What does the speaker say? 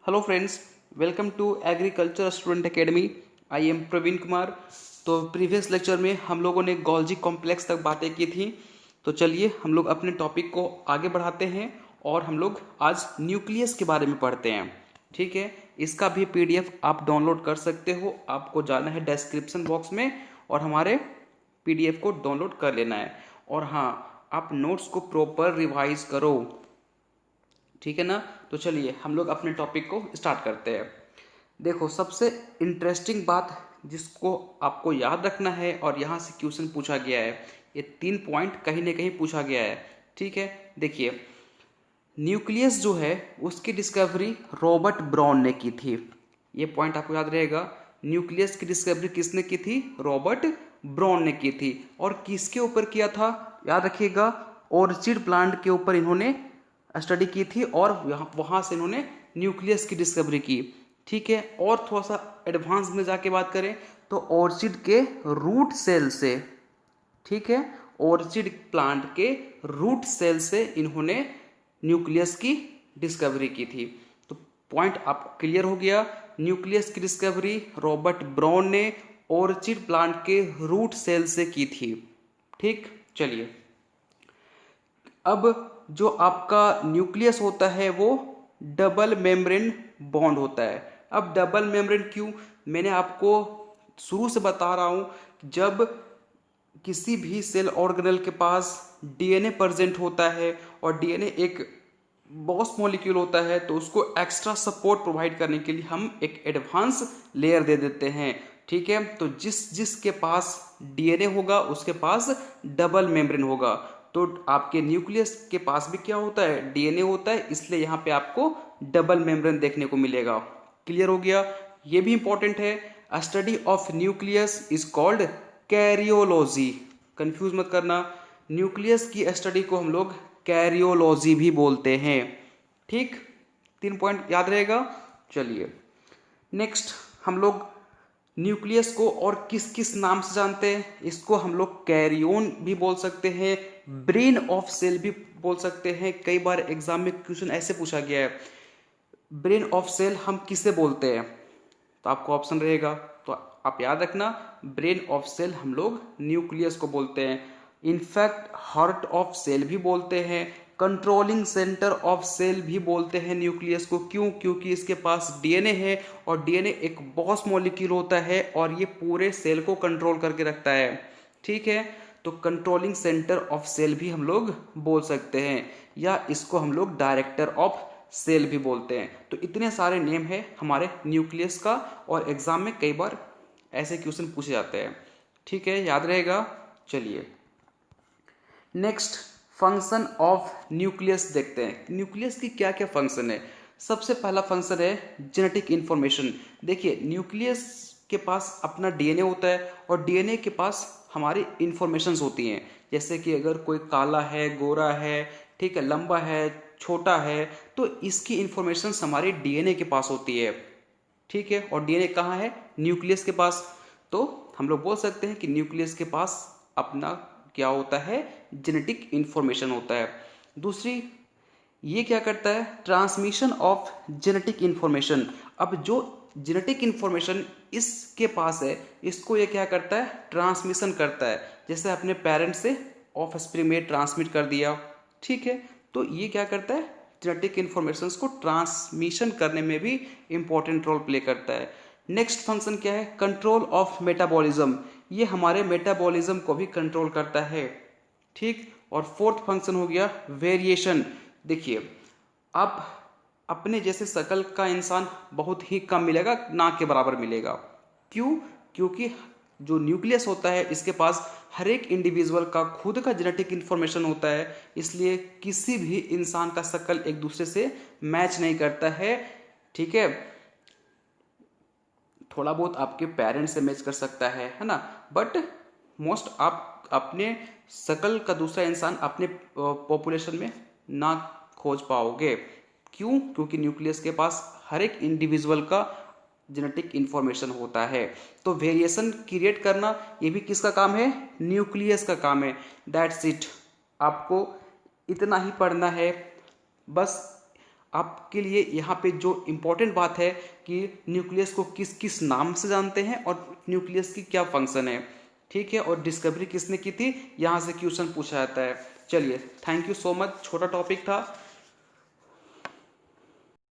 Hello friends, welcome to agriculture student academy. I am Praveen Kumar. तो previous lecture में हम लोगों ने गोल्जी कॉम्प्लेक्स तक बातें की थी। तो चलिए हम लोग अपने टॉपिक को आगे बढ़ाते हैं और हम लोग आज न्यूक्लियस के बारे में पढ़ते हैं। ठीक है, इसका भी पीडीएफ आप डाउनलोड कर सकते हो। आपको जाना है डिस्क्रिप्शन बॉक्स में और हमारे पीडीएफ को डाउनलोड कर लेना है। और हाँ, आप नोट्स को प्रॉपर रिवाइज करो। ठीक है ना। तो चलिए हम लोग अपने टॉपिक को स्टार्ट करते हैं। देखो, सबसे इंटरेस्टिंग बात जिसको आपको याद रखना है और यहाँ से क्वेश्चन पूछा गया है, ये 3 पॉइंट कहीं ना कहीं पूछा गया है। ठीक है, देखिए, न्यूक्लियस जो है उसकी डिस्कवरी रॉबर्ट ब्राउन ने की थी। ये पॉइंट आपको याद रहेगा। न्यूक्लियस की डिस्कवरी किसने की थी? रॉबर्ट ब्राउन ने की थी। और किसके ऊपर किया था? याद रखिएगा, ऑर्चिड प्लांट के ऊपर इन्होंने स्टडी की थी और वहां से इन्होंने न्यूक्लियस की डिस्कवरी की। ठीक है, और थोड़ा सा एडवांस में जाके बात करें तो ऑर्चिड के रूट सेल से, ठीक है, ऑर्चिड प्लांट के रूट सेल से इन्होंने न्यूक्लियस की डिस्कवरी की थी। तो पॉइंट आपको क्लियर हो गया। न्यूक्लियस की डिस्कवरी रॉबर्ट ब्राउन ने ऑर्चिड प्लांट के रूट सेल से की थी। ठीक, चलिए, अब जो आपका न्यूक्लियस होता है वो डबल मेम्ब्रेन बॉन्ड होता है। अब डबल मेम्ब्रेन क्यों? मैंने आपको शुरू से बता रहा हूं, जब किसी भी सेल ऑर्गेनेल के पास डीएनए प्रेजेंट होता है और डीएनए एक बॉस मॉलिक्यूल होता है, तो उसको एक्स्ट्रा सपोर्ट प्रोवाइड करने के लिए हम एक एडवांस लेयर दे देते हैं। ठीक है, तो जिसके पास डीएनए होगा उसके पास डबल मेम्ब्रेन होगा। तो आपके न्यूक्लियस के पास भी क्या होता है? डीएनए होता है, इसलिए यहाँ पे आपको डबल मेम्ब्रेन देखने को मिलेगा। क्लियर हो गया? ये भी इंपॉर्टेंट है। Study of nucleus is called karyology. Confuse मत करना, न्यूक्लियस की स्टडी को हम लोग कैरियोलॉजी भी बोलते हैं। ठीक, 3 पॉइंट याद रहेगा। चलिए नेक्स्ट, हम लोग न्यूक्लियस को और किस किस नाम से जानते हैं? इसको हम लोग कैरियोन भी बोल सकते हैं, ब्रेन ऑफ सेल भी बोल सकते हैं। कई बार एग्जाम में क्वेश्चन ऐसे पूछा गया है, ब्रेन ऑफ सेल हम किसे बोलते हैं? तो आपको ऑप्शन रहेगा, तो आप याद रखना, ब्रेन ऑफ सेल हम लोग न्यूक्लियस को बोलते हैं। इनफैक्ट हार्ट ऑफ सेल भी बोलते हैं, कंट्रोलिंग सेंटर ऑफ सेल भी बोलते हैं न्यूक्लियस को। क्यों? क्योंकि इसके पास डीएनए है और डीएनए एक बॉस मॉलिक्यूल होता है और ये पूरे सेल को कंट्रोल करके रखता है। ठीक है, तो कंट्रोलिंग सेंटर ऑफ सेल भी हम लोग बोल सकते हैं, या इसको हम लोग डायरेक्टर ऑफ सेल भी बोलते हैं। तो इतने सारे नेम है हमारे न्यूक्लियस का और एग्जाम में कई बार ऐसे क्वेश्चन पूछे जाते हैं। ठीक है, याद रहेगा। चलिए नेक्स्ट, फंक्शन ऑफ न्यूक्लियस देखते हैं। न्यूक्लियस की क्या क्या फंक्शन है? सबसे पहला फंक्शन है जेनेटिक इंफॉर्मेशन। देखिए, न्यूक्लियस के पास अपना डीएनए होता है और डीएनए के पास हमारी इंफॉर्मेशंस होती हैं। जैसे कि अगर कोई काला है, गोरा है, ठीक है, लंबा है, छोटा है, तो इसकी इंफॉर्मेशन हमारे डीएनए के पास होती है। ठीक है, और डीएनए कहाँ है? न्यूक्लियस के पास। तो हम लोग बोल सकते हैं कि न्यूक्लियस के पास अपना क्या होता है? जेनेटिक इंफॉर्मेशन होता है। दूसरी, ये क्या करता है? Transmission of genetic information. अब जो जेनेटिक इंफॉर्मेशन इसके पास है, इसको ये क्या करता है? ट्रांसमिशन करता है। जैसे अपने पेरेंट्स से ऑफ स्प्रिंग में ट्रांसमिट कर दिया। ठीक है, तो ये क्या करता है? जेनेटिक इंफॉर्मेशंस को ट्रांसमिशन करने में भी इंपॉर्टेंट रोल प्ले करता है। नेक्स्ट फंक्शन क्या है? Control of metabolism. ये हमारे मेटाबॉलिज्म को भी कंट्रोल करता है। ठीक, और फोर्थ फंक्शन हो गया वेरिएशन। देखिए, अब अपने जैसे शकल का इंसान बहुत ही कम मिलेगा, ना के बराबर मिलेगा। क्यों? क्योंकि जो न्यूक्लियस होता है इसके पास हर एक इंडिविजुअल का खुद का जेनेटिक इंफॉर्मेशन होता है, इसलिए किसी भी इंसान का शकल एक दूसरे से मैच नहीं करता है। ठीक है, थोड़ा बहुत आपके पेरेंट्स से मैच कर सकता है ना, बट मोस्ट आप अपने शकल का दूसरा इंसान अपने पॉपुलेशन में ना खोज पाओगे। क्यों? क्योंकि न्यूक्लियस के पास हर एक इंडिविजुअल का जेनेटिक इंफॉर्मेशन होता है। तो वेरिएशन क्रिएट करना ये भी किसका काम है? न्यूक्लियस का काम है। दैट्स इट, आपको इतना ही पढ़ना है बस। आपके लिए यहाँ पे जो इम्पोर्टेंट बात है कि न्यूक्लियस को किस किस नाम से जानते हैं और न्यूक्लियस की क्या फंक्शन है, ठीक है, और डिस्कवरी किसने की थी, यहाँ से क्वेश्चन पूछा जाता है। चलिए, थैंक यू सो मच, छोटा टॉपिक था।